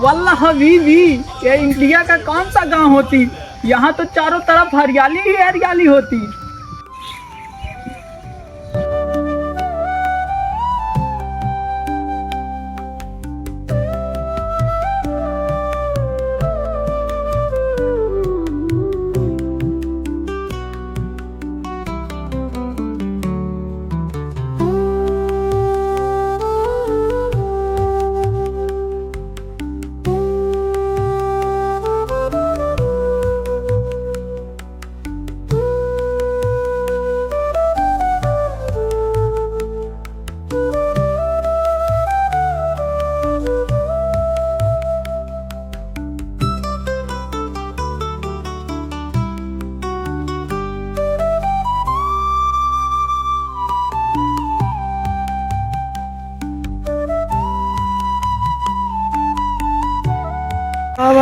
वल्लाह हबीबी, ये इंडिया का कौन सा गांव होती, यहाँ तो चारों तरफ हरियाली ही हरियाली होती।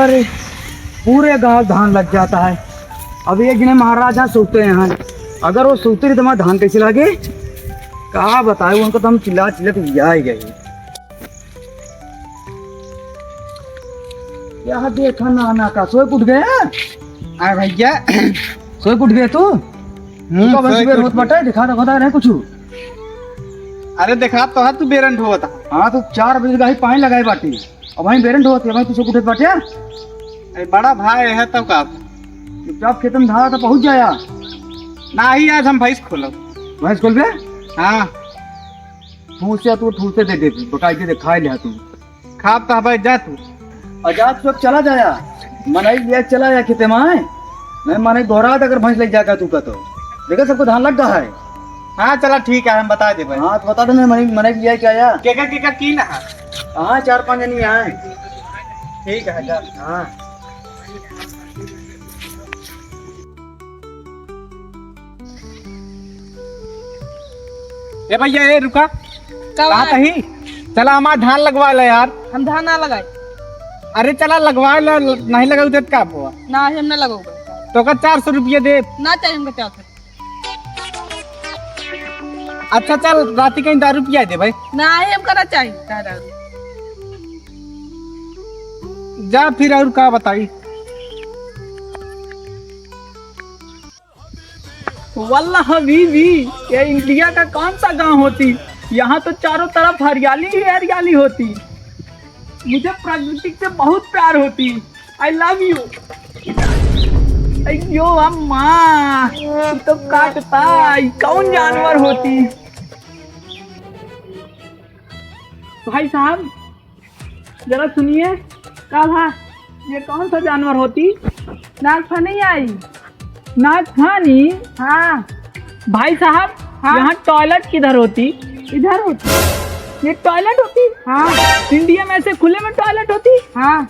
अरे पूरे गांव धान लग जाता है। अब एक दिन महाराजा सोते हैं, अगर वो सोते रहे तो हमारा धान कैसे लगे, कहा बताए उनको, तो हम चिल्ला चिल्ला तो जा ही गए। यहाँ देखा नाना का सोए उठ गए। अरे भैया सोए उठ गए तू रोज बटा दिखा रहे कुछ। अरे देखा तो तू बेरंट हुआ था। हाँ तो 4 बजे का ही पानी लगाए बाटी, अब वहीं बेरंट होती है, वहीं तू सो उठे बाटे। अरे बड़ा भाई है तब का जब खेत में धारा तो पहुंच जाया ना ही। आज हम भैंस खोलो। भैंस खोल गए। हाँ ठूसे तू ठूसे दे दे बकाई के खा लिया तू। खा तो भाई जा तू। आजाद तो चला जाया मनाई लिया चला जाया खेते में नहीं माने दोहरा अगर भैंस लग जाएगा तू का तो देखा सबको धान लग रहा है। हाँ चला ठीक है, हम बता दे भाई। हाँ तो बता दो मैं मनाई लिया क्या आया केका की ना। हाँ 4-5 जनी आए। ठीक है जा। हाँ ए भैया ए रुका कहाँ कहीं चला हमारा धान लगवा ले यार। हम धान ना लगाए। अरे चला लगवा ले, नहीं लगा उधर का हुआ ना हम ना लगाओगे तो का 400 रुपये दे। ना चाहिए हमको 400। अच्छा चल रात कहीं दारू पिया दे भाई। ना ही हम करना चाहिए जा फिर और का बताई। वल्लाह हबीबी, ये इंडिया का कौन सा गांव होती, यहाँ तो चारों तरफ हरियाली ही हरियाली होती। मुझे प्रकृति से बहुत प्यार होती। I love you. अयो अम्मा तो काटता, कौन जानवर होती। भाई साहब जरा सुनिए, कहा ये कौन सा जानवर होती। नागफनी आई। नागफनी? हाँ भाई साहब। हाँ? यहाँ टॉयलेट किधर होती। इधर होती। ये टॉयलेट होती। हाँ इंडिया में ऐसे खुले में टॉयलेट होती। हाँ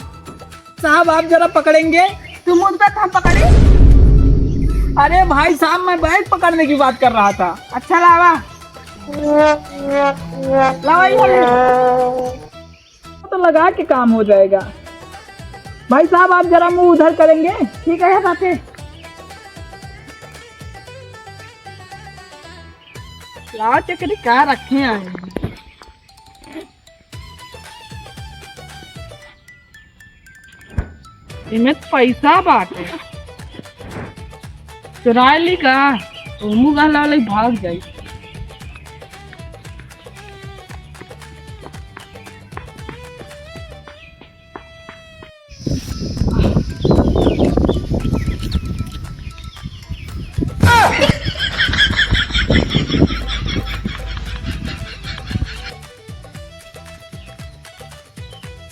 साहब आप जरा पकड़ेंगे। तुम मुद्दा था पकड़े। अरे भाई साहब मैं बैग पकड़ने की बात कर रहा था। अच्छा लावा तो लगा के काम हो जाएगा। भाई साहब आप जरा मुंह उधर करेंगे। ठीक है बातें लाओ चक्री क्या रखे हैं। इनमें पैसा बाटे चुराए ली का मुँह गहला भाग जाए।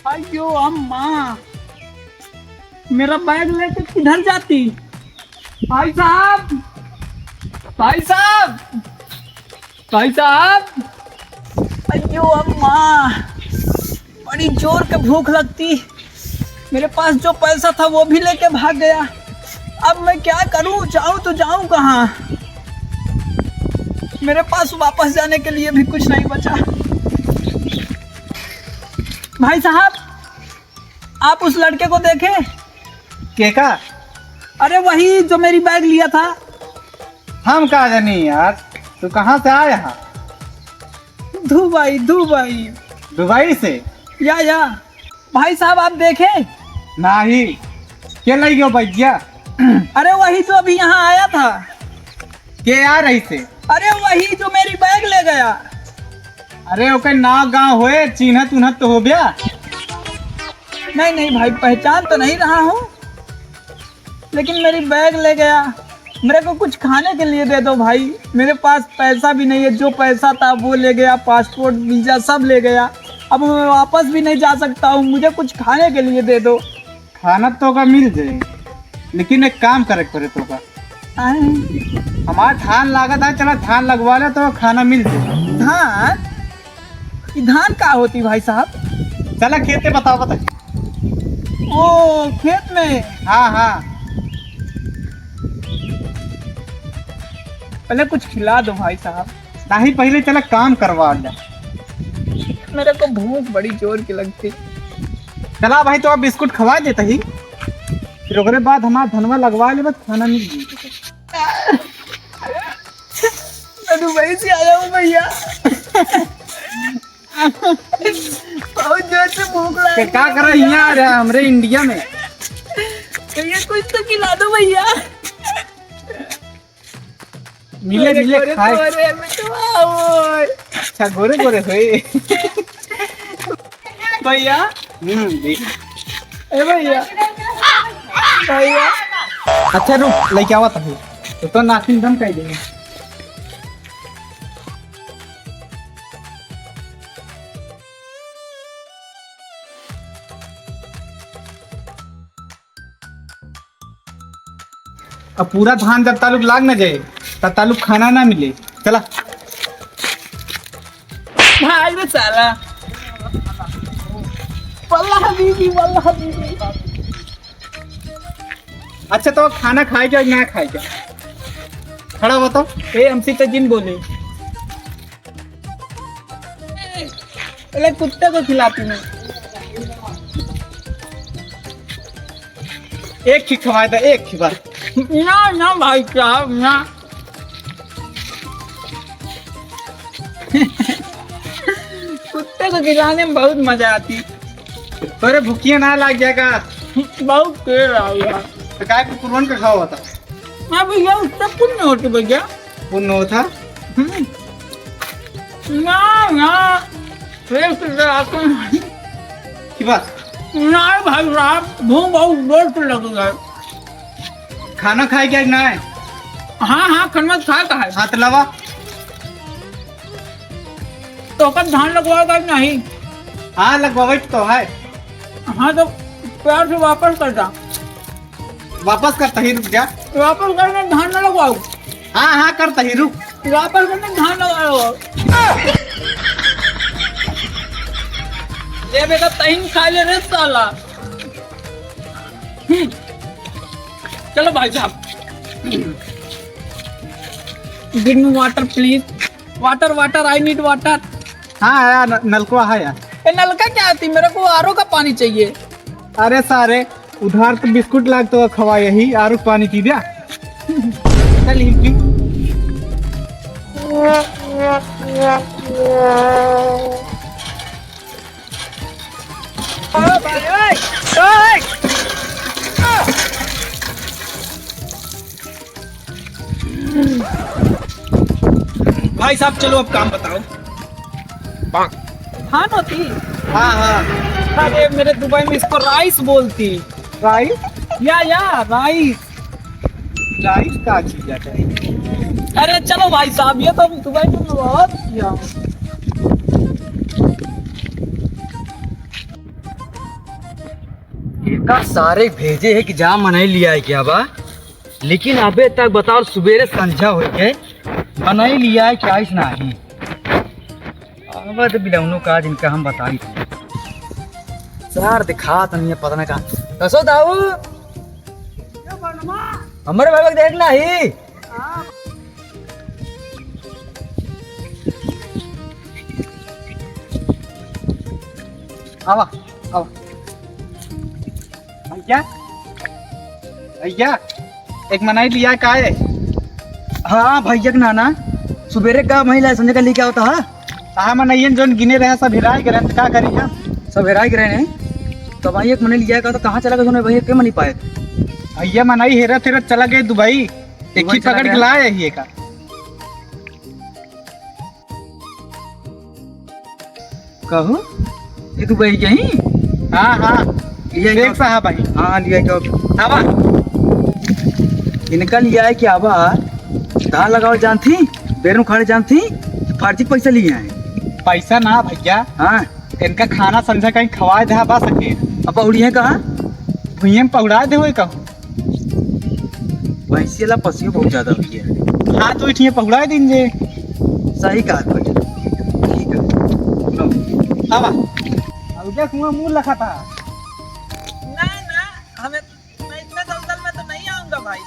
अयो अम्मा मेरा बैग लेके किधर जाती। भाई साहब भाई साहब भाई साहब। अयो अम्मा बड़ी जोर के भूख लगती, मेरे पास जो पैसा था वो भी लेके भाग गया। अब मैं क्या करूं, जाऊं तो जाऊं कहाँ। मेरे पास वापस जाने के लिए भी कुछ नहीं बचा। भाई साहब आप उस लड़के को देखे। के का? अरे वही जो मेरी बैग लिया था। हम कहा जानी यार, तू कहाँ से आया है? Dubai Dubai. दुबई से? या भाई साहब आप देखे? नहीं, क्या लग गयो भैया? अरे वही तो अभी यहाँ आया था। के आ रही से? अरे वही जो मेरी बैग ले गया। अरे ओके नाव गाँव होए, चिन्हत उन्हत तो हो गया? नहीं भाई, पहचान तो नहीं रहा हूँ, लेकिन मेरी बैग ले गया। मेरे को कुछ खाने के लिए दे दो भाई, मेरे पास पैसा भी नहीं है। जो पैसा था वो ले गया, पासपोर्ट वीजा सब ले गया। अब मैं वापस भी नहीं जा सकता हूँ, मुझे कुछ खाने के लिए दे दो। खाना तो का मिल जाए, लेकिन एक काम करे पड़े तो का। हमारा धान लागत है, चला धान लगवा ले तो खाना मिल जाए। धान? ये धान का होती भाई साहब? चला खेते बताओ बता। ओ खेत में? हाँ। पहले कुछ खिला दो भाई साहब। नहीं, पहले चला काम करवा ले। मेरे को भूख बड़ी जोर की लगती। चला भाई, तो आप बिस्कुट खवा देता ही, फिर ओकरे बाद हमारा धनवा लगवा ले, बस खाना मिल जाए। मैं दुबई से आया हूँ भैया। बहुत जोर से भूख लगी। क्या कर रहे हैं यार हमारे इंडिया में? भैया कुछ तो खिला दो भैया। मिले खाए। अच्छा, गोरे गोरे हुए भैया। देख। ए भैया भैया। अच्छा रुक, लेके आवा था तो नासिन दम कह देंगे। अब पूरा धान जब तालुक लाग न जाए तब तालुक खाना ना मिले। चला भाई बे साला। वल्लाह हबीबी वल्लाह हबीबी। अच्छा, तो खाना खाए क्या ना खाए क्या? खड़ा बताओ। ए हमसे तो जिन बोले। पहले कुत्ते को खिलाती मैं। एक ही खवाए था, एक ही बार। ना भाई साहब ना। कुत्ते को खिलाने में बहुत मजा आती। तोरे भूखिया ना लग जाएगा? बहुत देर आ गया। तो काय को कुर्बान का खावा था? हाँ भैया, उससे पुण्य होती भैया। पुण्य होता? ना फिर की बात? नहीं भाई साहब, भूख बहुत जोर से लगी है। खाना खाए क्या ना है? हाँ खनमत खाता है। हाथ लवा तो कब धान लगवाएगा नहीं? हाँ लगवावे तो है। हाँ तो प्यार से वापस कर जा। वापस करता ही, रुक जा। वापस करने धान न लगवाओ। हाँ करता ही, रुक। वापस करने धान लगाओ। ये बेटा तहीन खा ले रे साला। चलो भाई साहब, give me water please. Water I need water. हाँ यार, नलकुआ है यार। ये नलका क्या आती, मेरे को आरओ का पानी चाहिए। अरे सारे उधार तो बिस्कुट लाग तो खवा, यही आरू पानी पी दिया। चल ही पी। भाई साहब चलो अब काम बताओ। हाँ होती। हाँ अरे मेरे दुबई में इसको राइस बोलती। राइस? या राइस। राइस का चीज है? अरे चलो भाई साहब, ये तो दुबई में बहुत किया। का सारे भेजे है कि जहाँ मनाई लिया है क्या बा, लेकिन अबे तक बताओ सुबेरे संझा हो गए मनाई लिया है क्या? इस नहीं अब तो बिलौनों का जिनका हम बता ही सर दिखा तो नहीं है, पता ना कहाँ कसो दाऊ हमारे भाई देखना ही। आवा आवा भैया, भैया एक मनाई लिया का है? हाँ भैया नाना सुबेरे का महिला संजय का लेके होता है कहा मन ये जोन गिने रहे सब हिराए करे तो का करी हम सब हेराई के रहे हैं। तो भाई एक मने लिया का तो कहाँ चला गया भैया के मनी पाए भैया मनाई हेरा फेरा चला गए दुबई एक ही दुबई चला पकड़ के गया। लाए ये का कहू ये तू भाई कहीं हाँ हाँ लिया देख साहब भाई हाँ लिया क्या आवा इनका लिया है क्या बा धान लगाओ जानती बेर उखाड़े जानती फार्जी पैसा लिए हैं। पैसा ना भैया हाँ इनका खाना समझा कहीं खवाए दे बा सके अब उड़ी है कहाँ भुइये में पकड़ा दे कहूँ भैंसी वाला पसियो बहुत ज्यादा हो गया। हाँ तो इठिए पकड़ा दिन जे सही कहा भाई ठीक है लो। आवा अब देख मुंह लखा था ना ना हमें मैं इतना दलदल में तो नहीं आऊंगा भाई।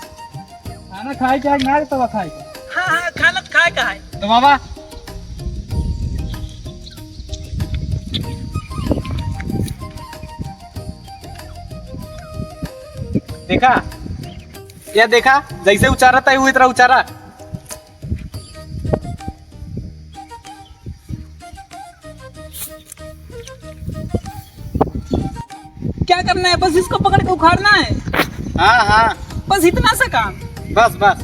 खाना खाए क्या ना तो खाए हाँ हाँ खाना खाए का है। तो बाबा देखा या देखा जैसे उचारा था वो इतना उचारा क्या करना है? बस इसको पकड़ के उखाड़ना है, हाँ हाँ बस इतना सा काम। बस बस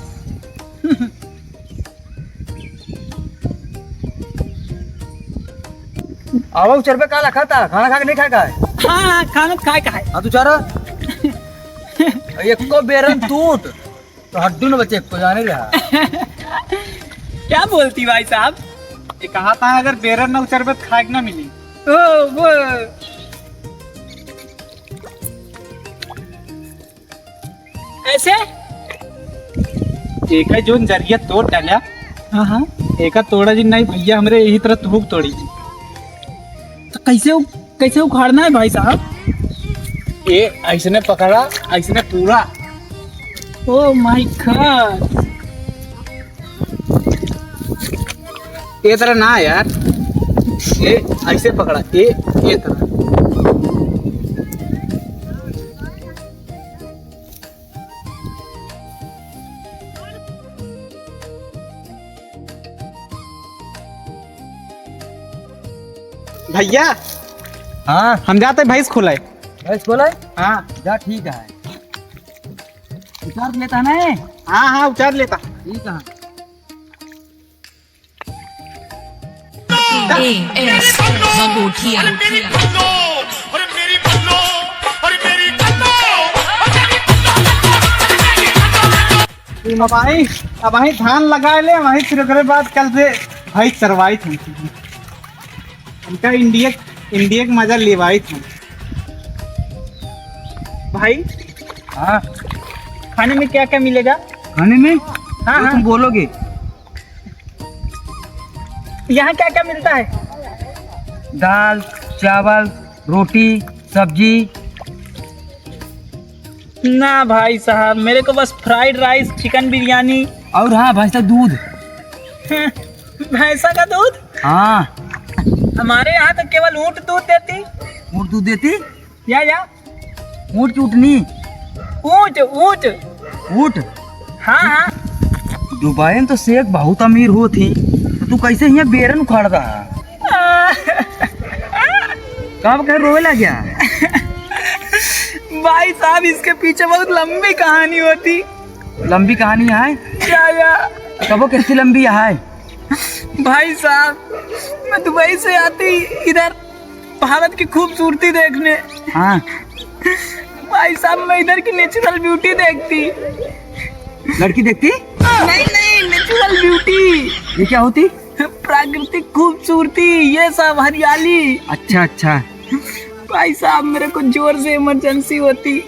आवा उचर पे काला खाता खाना खा के नहीं खाएगा हाँ हाँ खाना खाए का है। हाँ तू चारा एक को बेरन टूट तो हड्डी न बचे को जाने रहा क्या बोलती भाई साहब? ये कहा था अगर बेरन ना उचर पे खाए ना मिली ओ वो ऐसे एक है जो जरिया तोड़ डाला हाँ हाँ एक तोड़ा जी नहीं भैया हमरे यही तरह धूप तोड़ी तो कैसे उखाड़ना है भाई साहब? ये ऐसने पकड़ा ऐसने पूरा ओ माय गॉड, ये तरह ना यार ये ऐसे पकड़ा ये तरह भैया हाँ हम जाते भैंस खोले भैंस बोला हाँ जा ठीक है उतार लेता ना हाँ हाँ उचार लेता ठीक है AS Magotia. अब वही धान लगा ले वही फिर ओकरे बाद कल से भाई चरवाई थी उनका इंडिया के मजा लेवाई थी भाई हाँ खाने में क्या क्या मिलेगा? खाने में हाँ जो हाँ तुम बोलोगे यहाँ क्या क्या मिलता है? दाल चावल रोटी सब्जी ना भाई साहब मेरे को बस फ्राइड राइस चिकन बिरयानी। और हाँ भैंस का दूध भैंसा का दूध? हाँ हमारे यहाँ तो केवल ऊँट दूध देती। ऊँट दूध देती या ऊँट की उठनी ऊँट ऊँट ऊँट हाँ हाँ दुबई में तो शेख बहुत अमीर हो थी तो तू कैसे यहाँ बेरन उखाड़ रहा कब कह रोए लग गया भाई साहब इसके पीछे बहुत लंबी कहानी होती। लंबी कहानी है क्या कबो कैसी लंबी है भाई साहब मैं दुबई से आती इधर भारत की खूबसूरती देखने। हाँ भाई साहब मैं इधर की नेचुरल ब्यूटी देखती। लड़की देखती नहीं नेचुरल ब्यूटी ये क्या होती प्राकृतिक खूबसूरती ये सब हरियाली। अच्छा अच्छा भाई साहब मेरे को जोर से इमरजेंसी होती।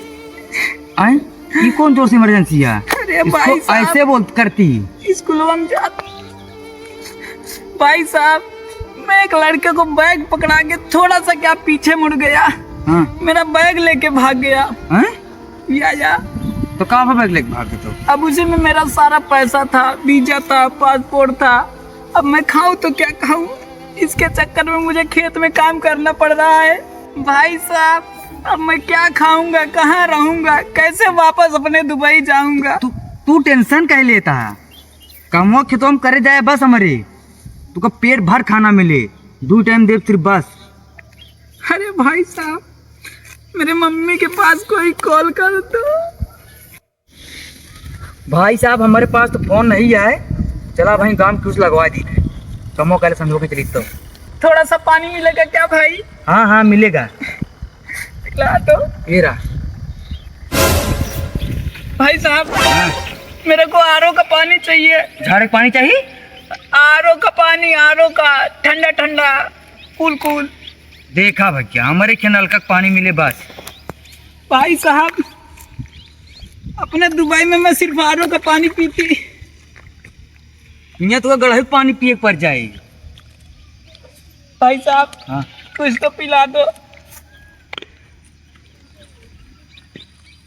आए ये कौन जोर से इमरजेंसी है अरे भाई इसको साहब ऐसे बोल करती स्कूल में जाती। भाई साहब मैं एक लड़के को बैग पकड़ा के थोड़ा सा क्या पीछे मुड़ गया। हाँ मेरा बैग लेके भाग गया। हैं? या तो कहाँ पर बैग लेके भागे तो अब उसी में मेरा सारा पैसा था, वीजा था, पासपोर्ट था। अब मैं खाऊं तो क्या खाऊं? इसके चक्कर में मुझे खेत में काम करना पड़ रहा है। भाई साहब अब मैं क्या खाऊंगा, कहाँ रहूंगा, कैसे वापस अपने दुबई जाऊंगा? तू टेंशन कह लेता है कमो खेतों में करे जाए बस हमारे तुका पेट भर खाना मिले 2 टाइम दे सिर्फ बस। अरे भाई साहब, मेरे मम्मी के पास कोई कॉल कर दो। भाई साहब हमारे पास तो फोन नहीं है, चला भाई गांव कुछ लगवा दी कमो कल समझो के चली तो। थोड़ा सा पानी मिलेगा क्या भाई? हाँ हाँ मिलेगा। ला दो ये रहा। भाई साहब, मेरे को आरओ का पानी चाहिए। झाड़े पानी चाहिए? आरओ का पानी, आरओ का, ठंडा ठंडा, कूल कूल। देखा भैया हमारे के नल का पानी मिले बस। भाई साहब, अपने दुबई में मैं सिर्फ आरओ का पानी पीती। यहाँ तो गढ़े पानी पिए पड़ जाए। भाई साहब, हाँ कुछ तो पिला दो।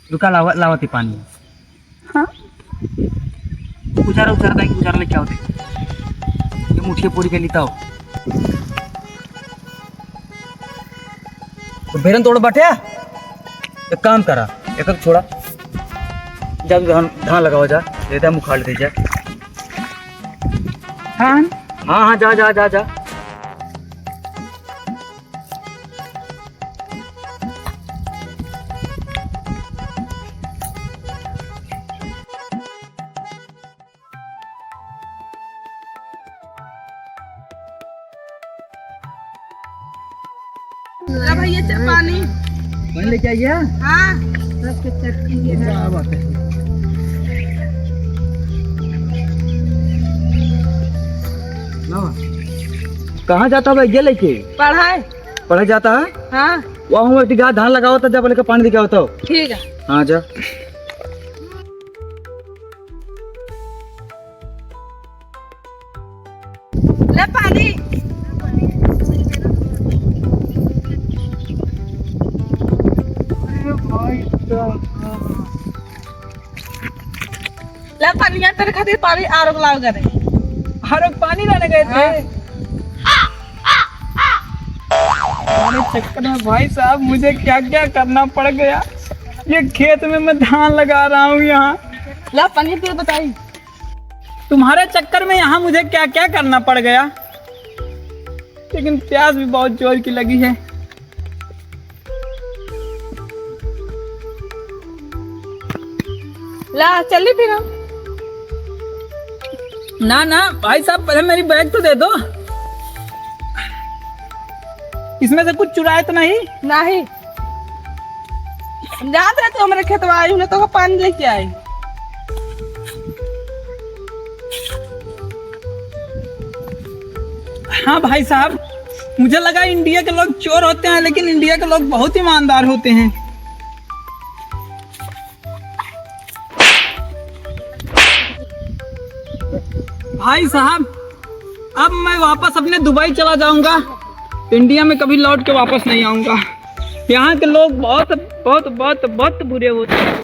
रुका लावते पानी। हाँ? उचारा लेके आओ ये मुठिया पूरी के लेता हो तो बेरन तोड़ बैठे। एक काम करा एक छोड़ा जा धान लगाओ जा देता मुँह खाड़ दे जा। हाँ हाँ हाँ जा जा जा जा। भैया पानी पानी लेके आइए। हाँ। कहाँ जाता है ये लेके? पढ़ाए। पढ़े जाता है? हाँ वहाँ धान लगाओ था, जब लेकर पानी लेके आओ तो। ठीक है। हाँ जा। ले पानी। ले पानी, यहाँ तेरे खातिर पानी आरो लाओ करे। आरो पानी लाने गए थे। अरे चक्कर में भाई साहब मुझे क्या क्या करना पड़ गया। ये खेत में मैं धान लगा रहा हूँ यहाँ। ला पानी तो बताई। तुम्हारे चक्कर में यहाँ मुझे क्या क्या करना पड़ गया, लेकिन प्यास भी बहुत जोर की लगी है। ला चलिए फिर हम। ना ना भाई साहब, पहले मेरी बैग तो दे दो। इसमें से कुछ चुराए तो नहीं? नहीं। याद रहे तो हमारे खेतवा आई हूँ तो पानी लेके आई। हाँ भाई साहब, मुझे लगा इंडिया के लोग चोर होते हैं, लेकिन इंडिया के लोग बहुत ईमानदार होते हैं। भाई साहब, अब मैं वापस अपने दुबई चला जाऊंगा। इंडिया में कभी लौट के वापस नहीं आऊंगा। यहाँ के लोग बहुत बहुत बहुत बहुत बुरे होते हैं।